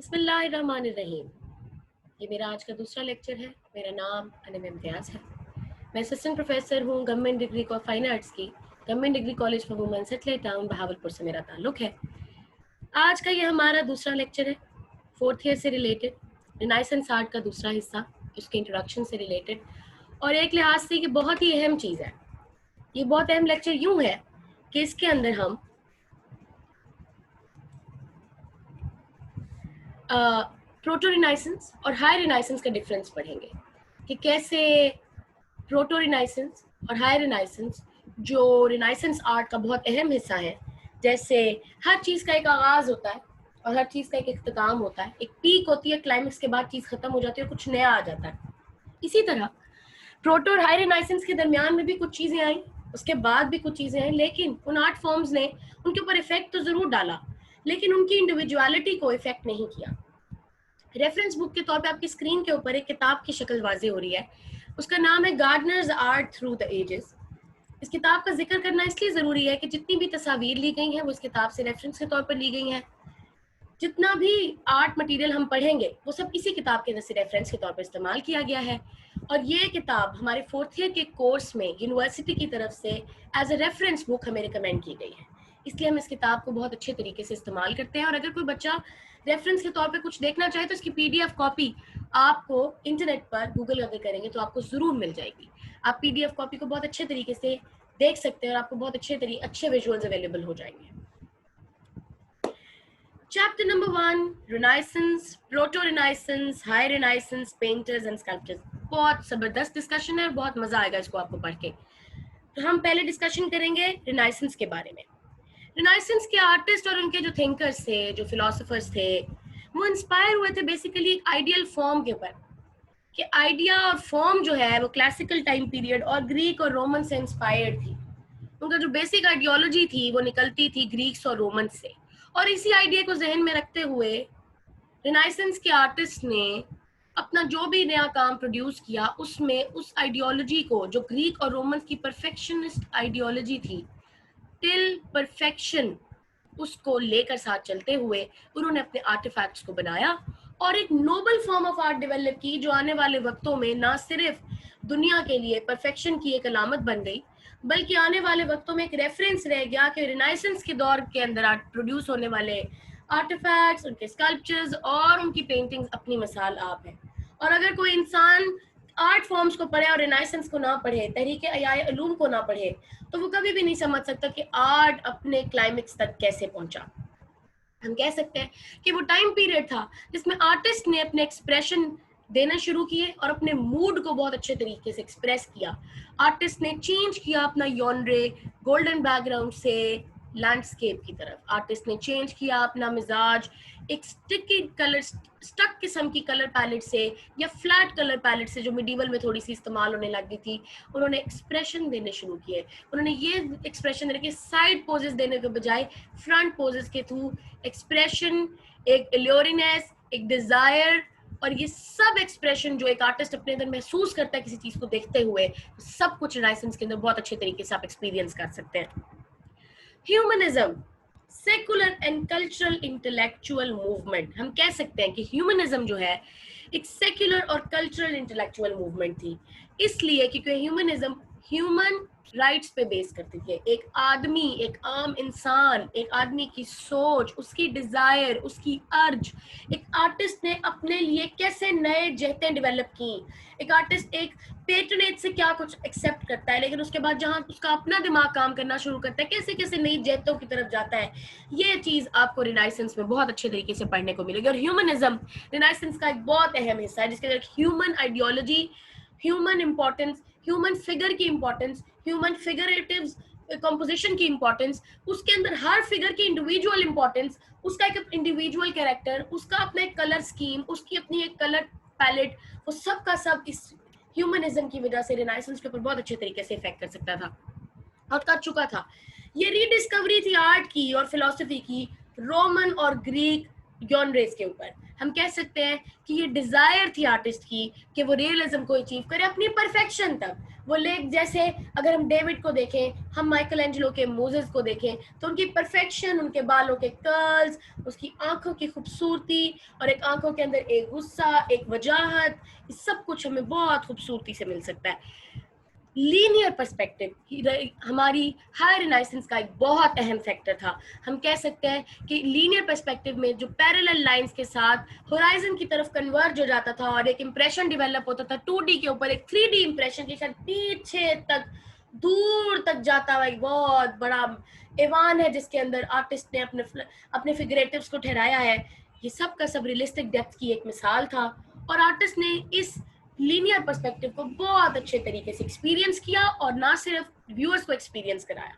बिस्मिल्लाहिर्रहमानिर्रहीम। ये मेरा आज का दूसरा लेक्चर है। मेरा नाम अनम इम्तियाज़ है। मैं असिस्टेंट प्रोफेसर हूँ government degree of fine arts की government degree college for women satellite town Bahawalpur से मेरा ताल्लुक़ है। आज का ये हमारा दूसरा लेक्चर है, 4th ईयर से रिलेटेड रिनाइसेंस आर्ट का दूसरा हिस्सा, उसके इंट्रोडक्शन से रिलेटेड, और एक लिहाज से ये बहुत ही अहम चीज़ है। ये बहुत अहम लेक्चर यूँ है कि इसके अंदर हम प्रोटो रिनाइसेंस और हाई रिनाइसेंस का डिफरेंस पढ़ेंगे कि कैसे प्रोटो रिनाइसेंस और हाई रिनाइसेंस, जो रिनाइसेंस आर्ट का बहुत अहम हिस्सा है, जैसे हर चीज़ का एक आगाज़ होता है और हर चीज़ का एक इख्तिताम होता है, एक पीक होती है, क्लाइमेक्स के बाद चीज़ ख़त्म हो जाती है और कुछ नया आ जाता है। इसी तरह प्रोटो और हाई रिनाइसेंस के दरमियान में भी कुछ चीज़ें आई, उसके बाद भी कुछ चीज़ें आई, लेकिन उन आर्ट फॉर्म्स ने उनके ऊपर इफेक्ट तो ज़रूर डाला, लेकिन उनकी इंडिविजुअलिटी को इफेक्ट नहीं किया। रेफरेंस बुक के तौर पे आपकी स्क्रीन के ऊपर एक किताब की शक्ल वाज़े हो रही है, उसका नाम है Gardner's art through the ages. इस किताब का जिक्र करना इसलिए ज़रूरी है कि जितनी भी तस्वीर ली गई हैं वो इस किताब से रेफरेंस के तौर पर ली गई हैं। जितना भी आर्ट मटेरियल हम पढ़ेंगे वो सब इसी किताब के अंदर से रेफरेंस के तौर पर इस्तेमाल किया गया है, और ये किताब हमारे 4th ईयर के कोर्स में यूनिवर्सिटी की तरफ से एज ए रेफरेंस बुक हमें रिकमेंड की गई है, इसलिए हम इस किताब को बहुत अच्छे तरीके से इस्तेमाल करते हैं। और अगर कोई बच्चा रेफरेंस के तौर पे कुछ देखना चाहे तो इसकी PDF कॉपी आपको इंटरनेट पर गूगल अगर करेंगे तो आपको ज़रूर मिल जाएगी। आप PDF कॉपी को बहुत अच्छे तरीके से देख सकते हैं और आपको बहुत अच्छे विजुअल्स अवेलेबल हो जाएंगे। Chapter number 1, renaissance, proto renaissance, high renaissance, painters and sculptures. बहुत ज़बरदस्त डिस्कशन है और बहुत मज़ा आएगा इसको आपको पढ़ के। तो हम पहले डिस्कशन करेंगे रिनाइसेंस के बारे में। रिनाइसेंस के आर्टिस्ट और उनके जो थिंकर्स थे, जो फिलोसोफर्स थे, वो इंस्पायर हुए थे बेसिकली एक आइडियल फॉर्म के ऊपर, कि आइडिया और फॉर्म जो है वो क्लासिकल टाइम पीरियड और ग्रीक और रोमन से इंस्पायर्ड थी। उनका जो बेसिक आइडियोलॉजी थी वो निकलती थी ग्रीक्स और रोमन से, और इसी आइडिया को जहन में रखते हुए रिनाइसेंस के आर्टिस्ट ने अपना जो भी नया काम प्रोड्यूस किया उसमें उस आइडियोलॉजी को, जो ग्रीक और रोमन की परफेक्शनिस्ट आइडियोलॉजी थी, टिल परफेक्शन, उसको लेकर साथ चलते हुए उन्होंने अपने आर्टिफैक्ट्स को बनाया और एक noble form of art develop की, जो आने वाले वक्तों में ना सिर्फ दुनिया के लिए परफेक्शन की एक अलामत बन गई, बल्कि आने वाले वक्तों में एक रेफरेंस रह गया कि रिनाइसेंस के दौर के अंदर आर्ट प्रोड्यूस होने वाले आर्टिफैक्ट्स, उनके स्कल्पचर्स और उनकी पेंटिंग्स अपनी मिसाल आप है। और अगर कोई इंसान आर्ट फॉर्म्स को पढ़े और रिनाइसेंस को ना पढ़े, तहरीक अयाए उलूम को ना पढ़े, तो वो कभी भी नहीं समझ सकता कि आर्ट अपने क्लाइमेक्स तक कैसे पहुंचा। हम कह सकते हैं कि वो टाइम पीरियड था जिसमें आर्टिस्ट ने अपने एक्सप्रेशन देना शुरू किए और अपने मूड को बहुत अच्छे तरीके से एक्सप्रेस किया। आर्टिस्ट ने चेंज किया अपना यॉनरे गोल्डन बैकग्राउंड से लैंडस्केप की तरफ। आर्टिस्ट ने चेंज किया अपना मिजाज एक स्टिकी कलर, स्टक किस्म की कलर पैलेट से या फ्लैट कलर पैलेट से, जो मिडीवल में थोड़ी सी इस्तेमाल होने लगी थी, उन्होंने एक्सप्रेशन देने शुरू किए। उन्होंने ये एक्सप्रेशन देने के साइड पोजेस देने के बजाय फ्रंट पोजेस के थ्रू एक्सप्रेशन, एक एल्योरिनेस, एक डिजायर, और ये सब एक्सप्रेशन जो एक आर्टिस्ट अपने अंदर महसूस करता है किसी चीज को देखते हुए, सब कुछ रिनाइसेंस के अंदर बहुत अच्छे तरीके से आप एक्सपीरियंस कर सकते हैं। Humanism, secular and cultural intellectual movement. हम कह सकते हैं कि ह्यूमनिज्म जो है एक सेक्युलर और कल्चरल इंटेलेक्चुअल मूवमेंट थी, इसलिए क्योंकि ह्यूमनिज्म ह्यूमन राइट्स पे बेस करती थी। एक आदमी, एक आम इंसान, एक आदमी की सोच, उसकी डिजायर, उसकी अर्ज, एक आर्टिस्ट ने अपने लिए कैसे नए जहतें डेवलप की। एक आर्टिस्ट एक पेट्रनेज से क्या कुछ एक्सेप्ट करता है, लेकिन उसके बाद जहाँ उसका अपना दिमाग काम करना शुरू करता है, कैसे कैसे नई जहतों की तरफ जाता है, ये चीज आपको रिनाइसेंस में बहुत अच्छे तरीके से पढ़ने को मिलेगी। और ह्यूमनिज्म रिनाइसेंस का एक बहुत अहम हिस्सा है, जिसके अंदर human ideology, human importance, human figure की इंपॉर्टेंस, ह्यूमन फिगरेटिव्स कंपोजिशन की इंपॉर्टेंस, उसके अंदर हर फिगर की इंडिविजुअल इंपॉर्टेंस, उसका एक इंडिविजुअल कैरेक्टर, उसका अपना एक कलर स्कीम, उसकी अपनी एक कलर पैलेट, वो सब का सब इस ह्यूमनिज्म की वजह से रिनाइसेंस के ऊपर बहुत अच्छे तरीके से इफेक्ट कर सकता था और कर चुका था। ये रीडिस्कवरी थी आर्ट की और फिलोसफी की रोमन और ग्रीक जॉनरेस के ऊपर। हम कह सकते हैं कि ये डिजायर थी आर्टिस्ट की कि वो रियलिज्म को अचीव करे अपनी परफेक्शन तक। वो लेग जैसे अगर हम डेविड को देखें, हम माइकल एंजेलो के मोजेस को देखें, तो उनकी परफेक्शन, उनके बालों के कर्ल्स, उसकी आंखों की खूबसूरती और एक आंखों के अंदर एक गुस्सा, एक वजाहत, ये सब कुछ हमें बहुत खूबसूरती से मिल सकता है। लीनियर पर्सपेक्टिव हमारी हायर रिनाइसेंस का एक बहुत अहम फैक्टर था। हम कह सकते हैं कि लीनियर पर्सपेक्टिव में जो पैरेलल लाइंस के साथ होराइजन की तरफ कन्वर्ज हो जाता था और एक इंप्रेशन डेवलप होता था 2D के ऊपर, एक 3D इंप्रेशन के साथ पीछे तक दूर तक जाता हुआ एक बहुत बड़ा एवान है जिसके अंदर आर्टिस्ट ने अपने फिगरेटिव्स को ठहराया है। ये सब का सब रियलिस्टिक डेप्थ की एक मिसाल था और आर्टिस्ट ने इस लीनियर पर्सपेक्टिव को बहुत अच्छे तरीके से एक्सपीरियंस किया और ना सिर्फ व्यूअर्स को एक्सपीरियंस कराया।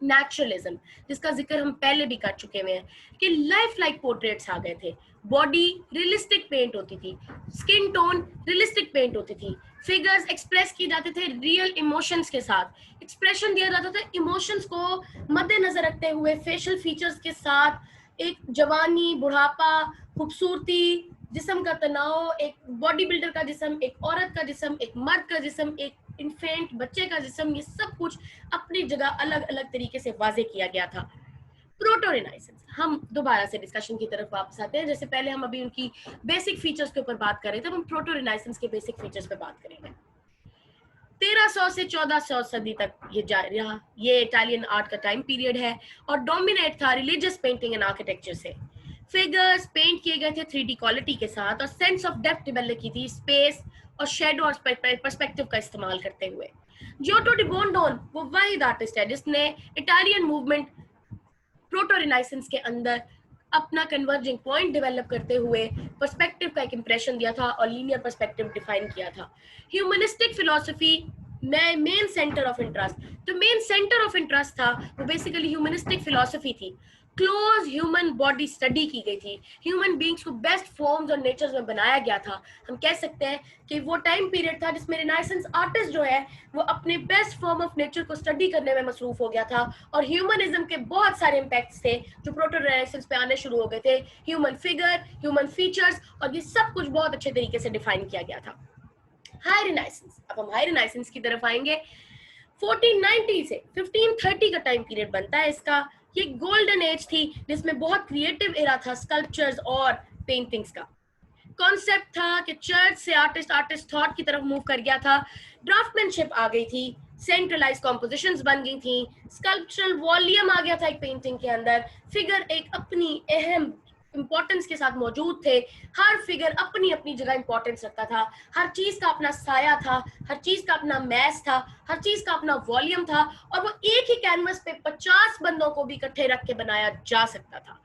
नेचुरलिज्म, जिसका जिक्र हम पहले भी कर चुके हुए हैं कि लाइफ लाइक पोर्ट्रेट्स आ गए थे, बॉडी रियलिस्टिक पेंट होती थी, स्किन टोन रियलिस्टिक पेंट होती थी, फिगर्स एक्सप्रेस किए जाते थे रियल इमोशंस के साथ, एक्सप्रेशन दिया जाता था इमोशंस को मद्देनजर रखते हुए, फेशियल फीचर्स के साथ, एक जवानी, बुढ़ापा, खूबसूरती, जिस्म का तनाव, एक बॉडी बिल्डर का जिस्म, एक औरत का जिस्म, एक मर्द का जिस्म, एक इन्फेंट बच्चे का जिस्म, ये सब कुछ अपनी जगह अलग अलग तरीके से वाजे किया गया था। प्रोटो रिनाइसेंस, हम दोबारा से डिस्कशन की तरफ वापस आते हैं। जैसे पहले हम अभी उनकी बेसिक फीचर्स के ऊपर बात कर रहे थे, हम प्रोटो रिनाइसेंस के बेसिक फीचर्स पे बात करेंगे। 1300 से 1400 सदी तक ये जारी रहा। ये इटालियन आर्ट का टाइम पीरियड है और डोमिनेट था रिलीजियस पेंटिंग एंड आर्किटेक्चर से। फिगर्स पेंट किए गए थे 3D क्वालिटी के साथ और सेंस ऑफ डेप्थ डेवलप की थी स्पेस और शेडो और पर्सपेक्टिव का इस्तेमाल करते हुए। जियोटो डी बोनडोन वो वाहिद आर्टिस्ट है जिसने इटालियन मूवमेंट प्रोटो रिनाइसेंस के अंदर अपना कन्वर्जिंग पॉइंट डेवलप करते हुए पर्सपेक्टिव का एक इंप्रेशन दिया था और लीनियर पर्सपेक्टिव डिफाइन किया था। ह्यूमनिस्टिक फिलॉसफी में मेन सेंटर ऑफ इंटरेस्ट, जो मेन सेंटर ऑफ इंटरेस्ट था वो बेसिकली ह्यूमनिस्टिक फिलॉसफी थी। क्लोज ह्यूमन बॉडी स्टडी की गई थी, ह्यूमन बींग्स को बेस्ट फॉर्म्स और नेचर्स में बनाया गया था। हम कह सकते हैं कि वो टाइम पीरियड था जिसमें रिनाइसेंस आर्टिस्ट जो है वो अपने बेस्ट फॉर्म ऑफ नेचर को स्टडी करने में मसरूफ हो गया था और ह्यूमनिज्म के बहुत सारे इम्पैक्ट्स थे जो प्रोटो रिनाइसेंस पे आने शुरू हो गए थे। ह्यूमन फिगर, ह्यूमन फीचर्स और ये सब कुछ बहुत अच्छे तरीके से डिफाइन किया गया था। हाई रिनाइसेंस, अब हम हाई रिनाइसेंस की तरफ आएंगे। 1490 से 1530 का टाइम पीरियड बनता है इसका। ये गोल्डन एज थी जिसमें बहुत क्रिएटिव एरा था स्कल्पचर्स और पेंटिंग्स का। कॉन्सेप्ट था कि चर्च से आर्टिस्ट थॉट की तरफ मूव कर गया था, ड्राफ्टमैनशिप आ गई थी, सेंट्रलाइज कॉम्पोजिशंस बन गई थी, स्कल्पचरल वॉल्यूम आ गया था एक पेंटिंग के अंदर, फिगर एक अपनी अहम इंपॉर्टेंस के साथ मौजूद थे, हर फिगर अपनी अपनी जगह इंपॉर्टेंस रखता था, हर चीज का अपना साया था, हर चीज का अपना मैस था, हर चीज का अपना वॉल्यूम था और वो एक ही कैनवस पे 50 बंदों को भी इकट्ठे रख के बनाया जा सकता था।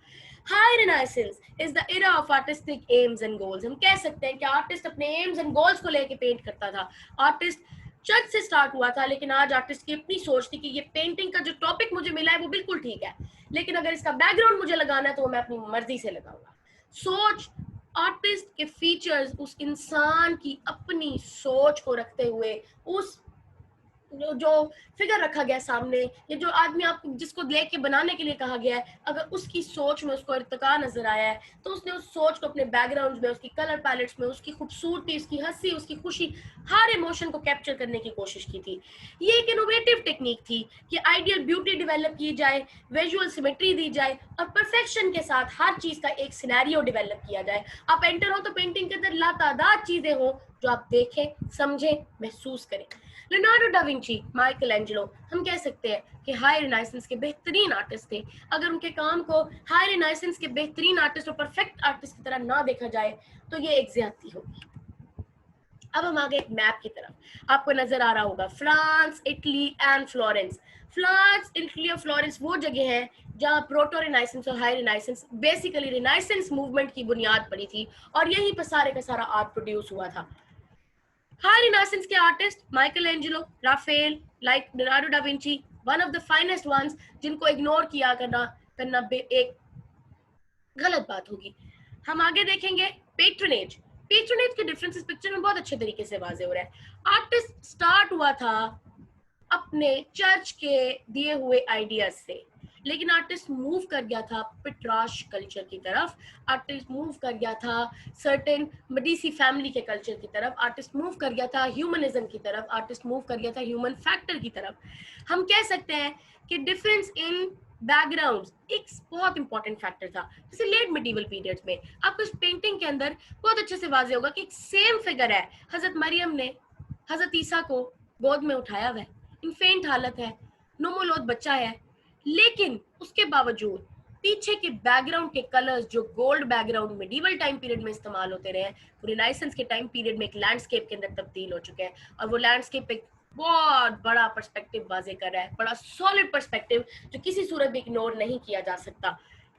High renaissance is the era of artistic AIIMS and goals. हम कह सकते हैं कि आर्टिस्ट अपने एम्स एंड गोल्स को लेके पेंट करता था। आर्टिस्ट चर्च से स्टार्ट हुआ था लेकिन आज आर्टिस्ट की अपनी सोच थी कि ये पेंटिंग का जो टॉपिक मुझे मिला है वो बिल्कुल ठीक है, लेकिन अगर इसका बैकग्राउंड मुझे लगाना है तो मैं अपनी मर्जी से लगाऊंगा। सोच, आर्टिस्ट के फीचर्स उस इंसान की अपनी सोच को रखते हुए, उस जो फिगर रखा गया सामने, ये जो आदमी आप जिसको लेके बनाने के लिए कहा गया है, अगर उसकी सोच में उसको इर्तिका नजर आया है तो उसने उस सोच को अपने बैकग्राउंड में, उसकी कलर पैलेट्स में, उसकी खूबसूरती, उसकी हंसी, उसकी खुशी, हर इमोशन को कैप्चर करने की कोशिश की थी। ये एक इनोवेटिव टेक्निक थी कि आइडियल ब्यूटी डेवलप की जाए, विजुअल सिमेट्री दी जाए और परफेक्शन के साथ हर चीज का एक सिनेरियो डेवलप किया जाए। आप एंटर हो तो पेंटिंग के अंदर लातादाद चीजें हो जो आप देखें, समझें, महसूस करें। Leonardo da Vinci, Michael Angelo, हम कह सकते हैं कि हाई रिनाइसेंस के बेहतरीन आर्टिस्ट थे। अगर उनके काम को हाई रिनाइसेंस के बेहतरीन आर्टिस्ट और परफेक्ट आर्टिस्ट की तरह ना देखा जाए तो ये एक ज्यादती होगी। अब हम आगे एक मैप की तरफ, आपको नजर आ रहा होगा France, Italy and Florence. France, Italy और फ्लोरेंस वो जगह है जहाँ प्रोटो रिनाइसेंस और high renaissance, basically renaissance movement की बुनियाद पड़ी थी और यहीं पर सारे का सारा आर्ट प्रोड्यूस हुआ था। हाई रिनाइसेंस के artist Michelangelo, Raphael, like Leonardo da Vinci, one of the finest ones, जिनको इग्नोर किया करना एक गलत बात होगी। हम आगे देखेंगे पेट्रोनेज। पेट्रोनेज के डिफरेंसेस पिक्चर में बहुत अच्छे तरीके से वाजे हो रहा है। आर्टिस्ट स्टार्ट हुआ था अपने चर्च के दिए हुए आइडियाज से, लेकिन आर्टिस्ट मूव कर गया था पिट्राश कल्चर की तरफ, आर्टिस्ट मूव कर गया था सर्टेन मडीसी फैमिली के कल्चर की तरफ, आर्टिस्ट मूव कर गया था ह्यूमनिज्म की तरफ, आर्टिस्ट मूव कर गया था ह्यूमन फैक्टर की तरफ। हम कह सकते हैं कि डिफरेंस इन बैकग्राउंड्स एक बहुत इंपॉर्टेंट फैक्टर था। जैसे लेट मिडीवल पीरियड्स में आपको इस पेंटिंग के अंदर बहुत अच्छे से वाज़ेह होगा कि एक सेम फिगर है, हजरत मरियम ने हजरत ईसा को गोद में उठाया हुआ है, इन्फेंट हालत है, नोमोलोद बच्चा है, लेकिन उसके बावजूद पीछे के बैकग्राउंड के कलर्स जो gold background medieval time period में इस्तेमाल होते रहे, रिनाइसेंस के टाइम पीरियड में एक लैंडस्केप के अंदर तब्दील हो चुके हैं, और वो लैंडस्केप एक बहुत बड़ा पर्सपेक्टिव वाजे कर रहा है, बड़ा सॉलिड पर्सपेक्टिव जो किसी सूरत भी इग्नोर नहीं किया जा सकता।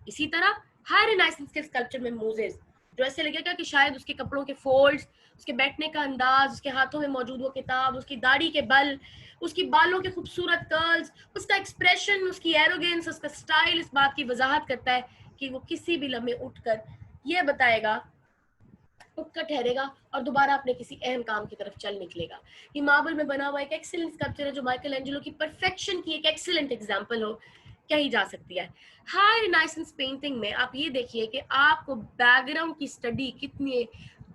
इसी तरह हाई रिनाइसेंस के स्कल्पचर में मोजेस, जो ऐसे लगेगा कि शायद उसके कपड़ों के फोल्ड्स, उसके बैठने का अंदाज, उसके हाथों में मौजूद वो किताब, उसकी दाढ़ी के बल, उसकी बालों के खूबसूरत कर्ल्स, उसका एक्सप्रेशन, उसकी एरोगेंस, उसका स्टाइल इस बात की वजाहत करता है कि वो किसी भी लम्हे उठकर ये बताएगा, उठकर ठहरेगा और दोबारा अपने किसी अहम काम की तरफ चल निकलेगा। ये मार्बल में बना हुआ एक एक्सीलेंट स्कल्पचर है जो माइकल एंजेलो की परफेक्शन की एक एक्सीलेंट एग्जांपल हो कही जा सकती है। हाई रिनाइसेंस पेंटिंग में आप ये देखिए कि आपको बैकग्राउंड की स्टडी कितनी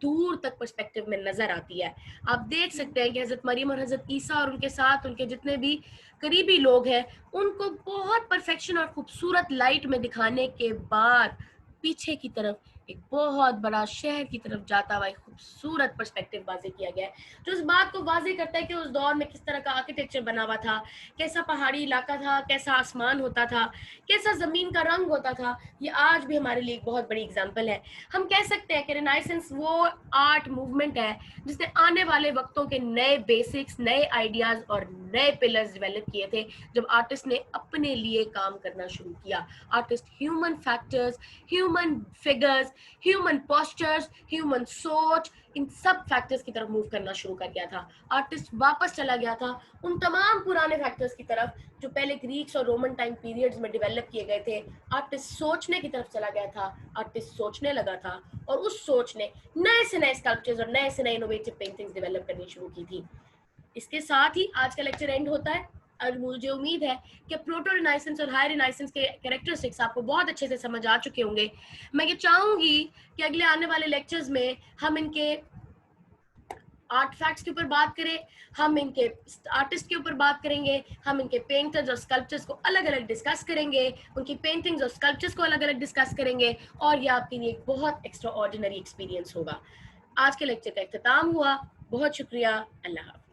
दूर तक पर्सपेक्टिव में नजर आती है। आप देख सकते हैं कि हजरत मरियम और हजरत ईसा और उनके साथ उनके जितने भी करीबी लोग हैं उनको बहुत परफेक्शन और खूबसूरत लाइट में दिखाने के बाद पीछे की तरफ एक बहुत बड़ा शहर की तरफ जाता हुआ एक खूबसूरत पर्सपेक्टिव वाजे किया गया है, जो इस बात को वाजे करता है कि उस दौर में किस तरह का आर्किटेक्चर बना हुआ था, कैसा पहाड़ी इलाका था, कैसा आसमान होता था, कैसा जमीन का रंग होता था। ये आज भी हमारे लिए एक बहुत बड़ी एग्जाम्पल है। हम कह सकते हैं कि रिनाइसेंस वो आर्ट मूवमेंट है जिसने आने वाले वक्तों के नए बेसिक्स, नए आइडियाज और नए पिलर्स डेवलप किए थे जब आर्टिस्ट ने अपने लिए काम करना शुरू किया। Artist human factors, human figures, human postures, human सोच, इन सब फैक्टर्स की तरफ मूव करना शुरू कर गया था। आर्टिस्ट वापस चला गया था उन तमाम पुराने फैक्टर्स की तरफ जो पहले ग्रीक्स और रोमन टाइम पीरियड्स में डेवलप किए गए थे। आर्टिस्ट सोचने की तरफ चला गया था, आर्टिस्ट सोचने लगा था, और उस सोच ने नए से नए स्कल्पचर्स और नए से नए इनोवेटिव पेंटिंग्स डेवलप करनी शुरू की थी। इसके साथ ही आज का लेक्चर एंड होता है और मुझे उम्मीद है कि प्रोटो रिनाइसेंस और हाई रिनाइसेंस के कैरेक्टरिस्टिक्स आपको बहुत अच्छे से समझ आ चुके होंगे। मैं ये चाहूंगी कि अगले आने वाले लेक्चर्स में हम इनके आर्ट फैक्ट्स के ऊपर बात करें, हम इनके आर्टिस्ट के ऊपर बात करेंगे, हम इनके पेंटर्स और स्कल्पचर्स को अलग अलग डिस्कस करेंगे, उनकी पेंटिंग्स और स्कल्पचर्स को अलग अलग डिस्कस करेंगे, और ये आपके लिए एक बहुत एक्स्ट्रा ऑर्डिनरी एक्सपीरियंस होगा। आज के लेक्चर का इख्तिताम हुआ। बहुत शुक्रिया। अल्लाह हाफ़िज़।